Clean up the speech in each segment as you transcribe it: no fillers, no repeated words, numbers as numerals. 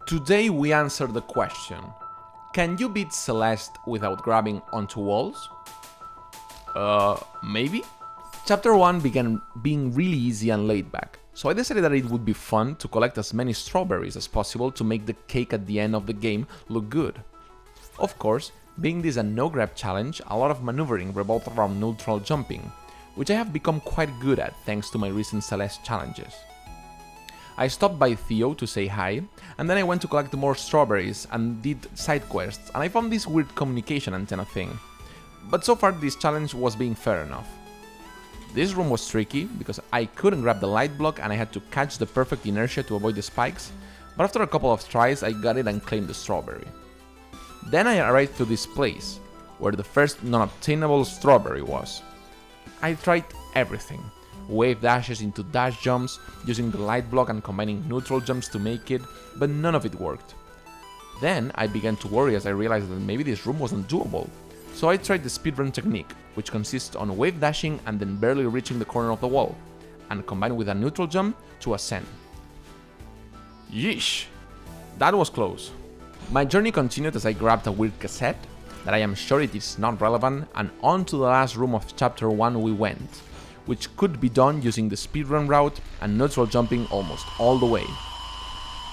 Today we answer the question, can you beat Celeste without grabbing onto walls? Maybe? Chapter 1 began being really easy and laid back, so I decided that it would be fun to collect as many strawberries as possible to make the cake at the end of the game look good. Of course, being this a no-grab challenge, a lot of maneuvering revolved around neutral jumping, which I have become quite good at thanks to my recent Celeste challenges. I stopped by Theo to say hi, and then I went to collect more strawberries and did side quests, and I found this weird communication antenna thing. But so far this challenge was being fair enough. This room was tricky, because I couldn't grab the light block and I had to catch the perfect inertia to avoid the spikes, but after a couple of tries I got it and claimed the strawberry. Then I arrived to this place, where the first non-obtainable strawberry was. I tried everything. Wave dashes into dash jumps, using the light block and combining neutral jumps to make it, but none of it worked. Then I began to worry as I realized that maybe this room wasn't doable, so I tried the speedrun technique, which consists on wave dashing and then barely reaching the corner of the wall, and combined with a neutral jump to ascend. Yeesh! That was close. My journey continued as I grabbed a weird cassette, that I am sure it is not relevant, and on to the last room of chapter 1 we went, which could be done using the speedrun route and neutral jumping almost all the way.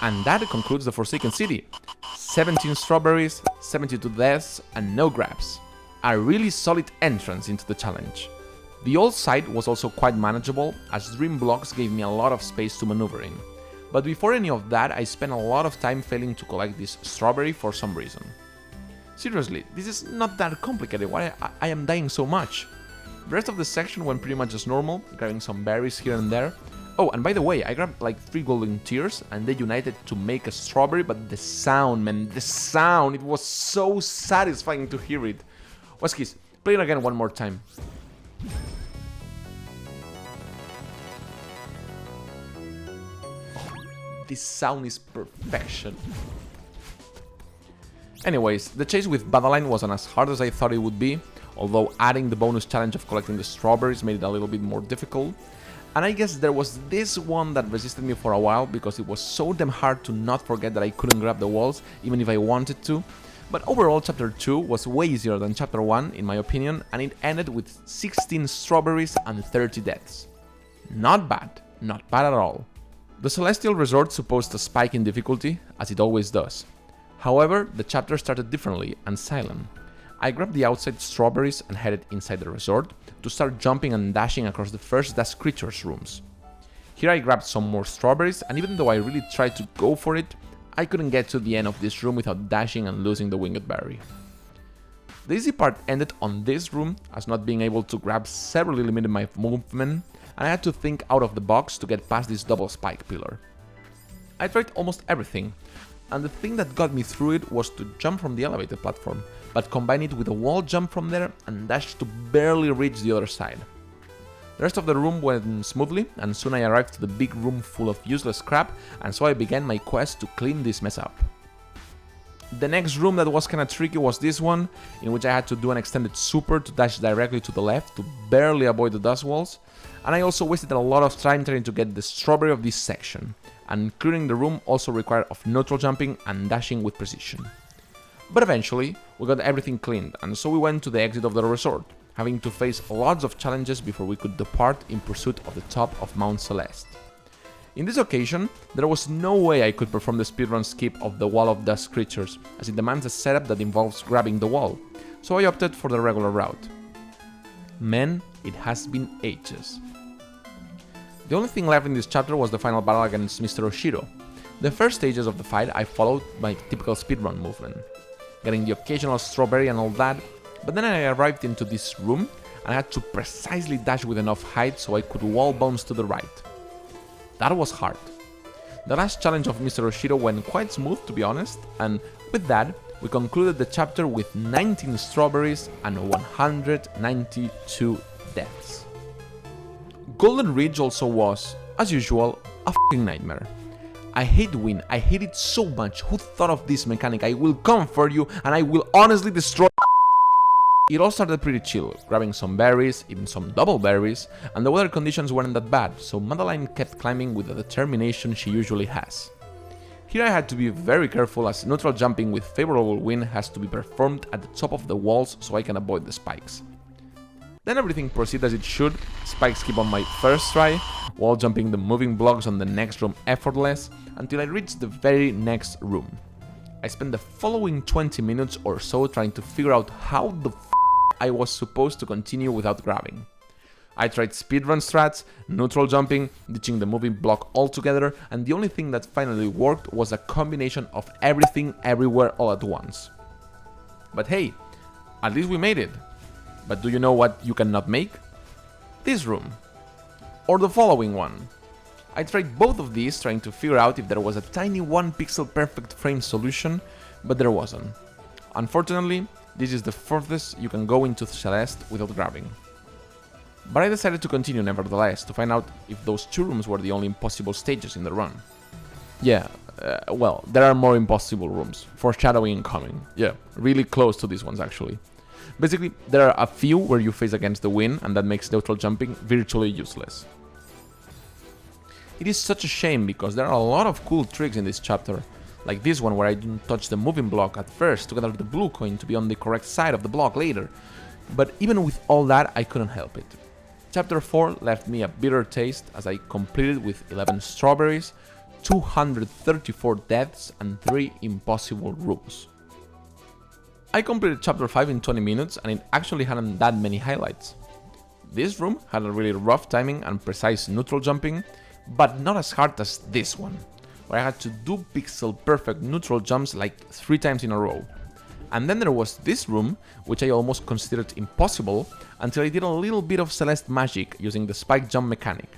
And that concludes the Forsaken City. 17 strawberries, 72 deaths, and no grabs. A really solid entrance into the challenge. The old side was also quite manageable, as dream blocks gave me a lot of space to maneuver in. But before any of that, I spent a lot of time failing to collect this strawberry for some reason. Seriously, this is not that complicated, why I am dying so much? The rest of the section went pretty much as normal, grabbing some berries here and there. Oh, and by the way, I grabbed like 3 golden tears and they united to make a strawberry, but the sound, man, the sound, it was so satisfying to hear it. Waskis, play it again one more time. Oh, this sound is perfection. Anyways, the chase with Badaline wasn't as hard as I thought it would be, although adding the bonus challenge of collecting the strawberries made it a little bit more difficult. And I guess there was this one that resisted me for a while because it was so damn hard to not forget that I couldn't grab the walls even if I wanted to. But overall chapter 2 was way easier than chapter 1 in my opinion, and it ended with 16 strawberries and 30 deaths. Not bad at all. The Celestial Resort supposed a spike in difficulty, as it always does. However, the chapter started differently and silent. I grabbed the outside strawberries and headed inside the resort to start jumping and dashing across the first Dash Creatures rooms. Here I grabbed some more strawberries, and even though I really tried to go for it, I couldn't get to the end of this room without dashing and losing the winged berry. The easy part ended on this room, as not being able to grab severely limited my movement, and I had to think out of the box to get past this double spike pillar. I tried almost everything, and the thing that got me through it was to jump from the elevator platform, but combine it with a wall jump from there and dash to barely reach the other side. The rest of the room went smoothly, and soon I arrived to the big room full of useless crap, and so I began my quest to clean this mess up. The next room that was kinda tricky was this one, in which I had to do an extended super to dash directly to the left to barely avoid the dust walls, and I also wasted a lot of time trying to get the strawberry of this section, and clearing the room also required of neutral jumping and dashing with precision. But eventually, we got everything cleaned, and so we went to the exit of the resort, having to face lots of challenges before we could depart in pursuit of the top of Mount Celeste. In this occasion, there was no way I could perform the speedrun skip of the Wall of Dust Creatures, as it demands a setup that involves grabbing the wall, so I opted for the regular route. Man, it has been ages. The only thing left in this chapter was the final battle against Mr. Oshiro. The first stages of the fight I followed my typical speedrun movement, getting the occasional strawberry and all that, but then I arrived into this room and I had to precisely dash with enough height so I could wall bounce to the right. That was hard. The last challenge of Mr. Oshiro went quite smooth, to be honest, and with that, we concluded the chapter with 19 strawberries and 192 deaths. Golden Ridge also was, as usual, a f***ing nightmare. I hate wind, I hate it so much. Who thought of this mechanic? I will come for you and I will honestly destroy. It all started pretty chill, grabbing some berries, even some double berries, and the weather conditions weren't that bad, so Madeline kept climbing with the determination she usually has. Here I had to be very careful as neutral jumping with favorable wind has to be performed at the top of the walls so I can avoid the spikes. Then everything proceeds as it should, spikes keep on my first try, wall jumping the moving blocks on the next room effortless, until I reach the very next room. I spent the following 20 minutes or so trying to figure out how the I was supposed to continue without grabbing. I tried speedrun strats, neutral jumping, ditching the moving block altogether, and the only thing that finally worked was a combination of everything everywhere all at once. But hey, at least we made it. But do you know what you cannot make? This room. Or the following one. I tried both of these trying to figure out if there was a tiny 1 pixel perfect frame solution, but there wasn't. Unfortunately, this is the furthest you can go into Celeste without grabbing. But I decided to continue nevertheless to find out if those 2 rooms were the only impossible stages in the run. Yeah, well, there are more impossible rooms, foreshadowing incoming. Yeah, really close to these ones actually. Basically, there are a few where you face against the wind and that makes neutral jumping virtually useless. It is such a shame because there are a lot of cool tricks in this chapter, like this one where I didn't touch the moving block at first to gather the blue coin to be on the correct side of the block later, but even with all that I couldn't help it. Chapter 4 left me a bitter taste as I completed with 11 strawberries, 234 deaths and 3 impossible rooms. I completed chapter 5 in 20 minutes and it actually hadn't that many highlights. This room had a really rough timing and precise neutral jumping, but not as hard as this one, where I had to do pixel perfect neutral jumps like 3 times in a row. And then there was this room, which I almost considered impossible, until I did a little bit of Celeste magic using the spike jump mechanic.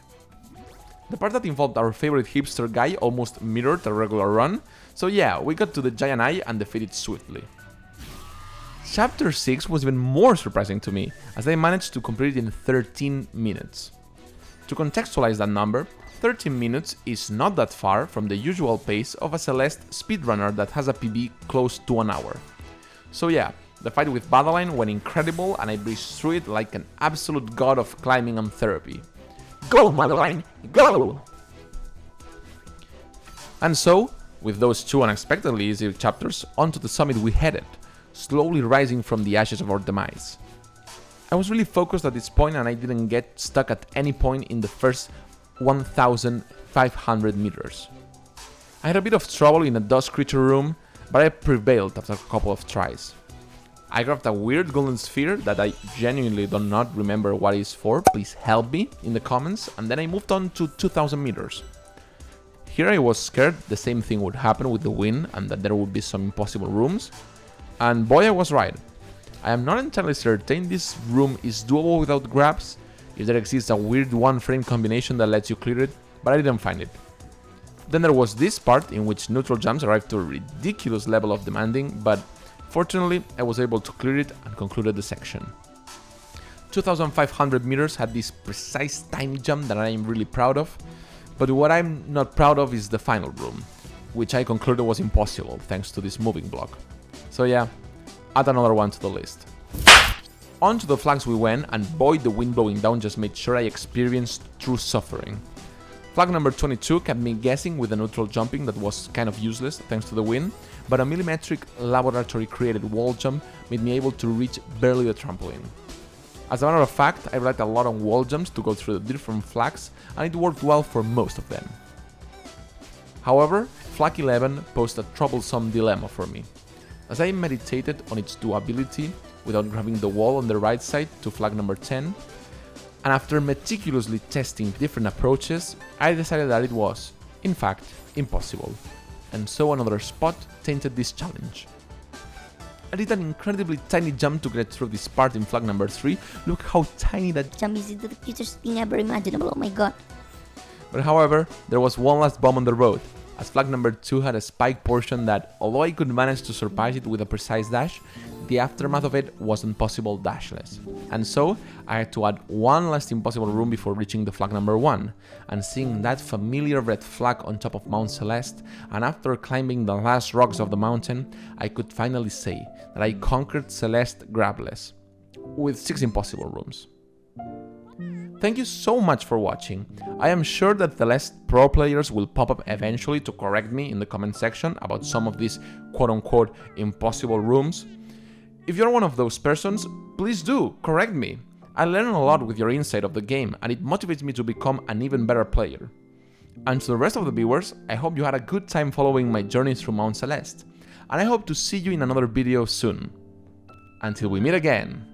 The part that involved our favorite hipster guy almost mirrored a regular run, so yeah, we got to the giant eye and defeated it swiftly. Chapter 6 was even more surprising to me, as I managed to complete it in 13 minutes. To contextualize that number, 13 minutes is not that far from the usual pace of a Celeste speedrunner that has a PB close to an hour. So yeah, the fight with Madeline went incredible and I breezed through it like an absolute god of climbing and therapy. Go Madeline, go! And so, with those 2 unexpectedly easy chapters, onto the summit we headed, slowly rising from the ashes of our demise. I was really focused at this point and I didn't get stuck at any point in the first 1,500 meters. I had a bit of trouble in a dust creature room, but I prevailed after a couple of tries. I grabbed a weird golden sphere that I genuinely do not remember what it is for, please help me in the comments, and then I moved on to 2,000 meters. Here I was scared the same thing would happen with the wind and that there would be some impossible rooms, and boy I was right. I am not entirely certain this room is doable without grabs, if there exists a weird 1 frame combination that lets you clear it, but I didn't find it. Then there was this part in which neutral jumps arrived to a ridiculous level of demanding, but fortunately I was able to clear it and concluded the section. 2,500 meters had this precise tiny jump that I am really proud of, but what I'm not proud of is the final room, which I concluded was impossible thanks to this moving block. So yeah, add another one to the list. On to the flags we went, and boy, the wind blowing down just made sure I experienced true suffering. Flag number 22 kept me guessing with the neutral jumping that was kind of useless thanks to the wind, but a millimetric laboratory created wall jump made me able to reach barely the trampoline. As a matter of fact, I relied a lot on wall jumps to go through the different flags, and it worked well for most of them. However, flag 11 posed a troublesome dilemma for me. As I meditated on its doability without grabbing the wall on the right side to flag number 10, and after meticulously testing different approaches, I decided that it was, in fact, impossible, and so another spot tainted this challenge. I did an incredibly tiny jump to get through this part in flag number 3, look how tiny that Jump is the cutest thing ever imaginable, oh my god. But however, there was one last bomb on the road, as flag number 2 had a spike portion that, although I could manage to surpass it with a precise dash, the aftermath of it wasn't possible dashless. And so, I had to add one last impossible room before reaching the flag number 1, and seeing that familiar red flag on top of Mount Celeste, and after climbing the last rocks of the mountain, I could finally say that I conquered Celeste grabless, with 6 impossible rooms. Thank you so much for watching. I am sure that Celeste pro players will pop up eventually to correct me in the comment section about some of these quote-unquote impossible rooms. If you're one of those persons, please do correct me. I learn a lot with your insight of the game and it motivates me to become an even better player. And to the rest of the viewers, I hope you had a good time following my journey through Mount Celeste, and I hope to see you in another video soon. Until we meet again!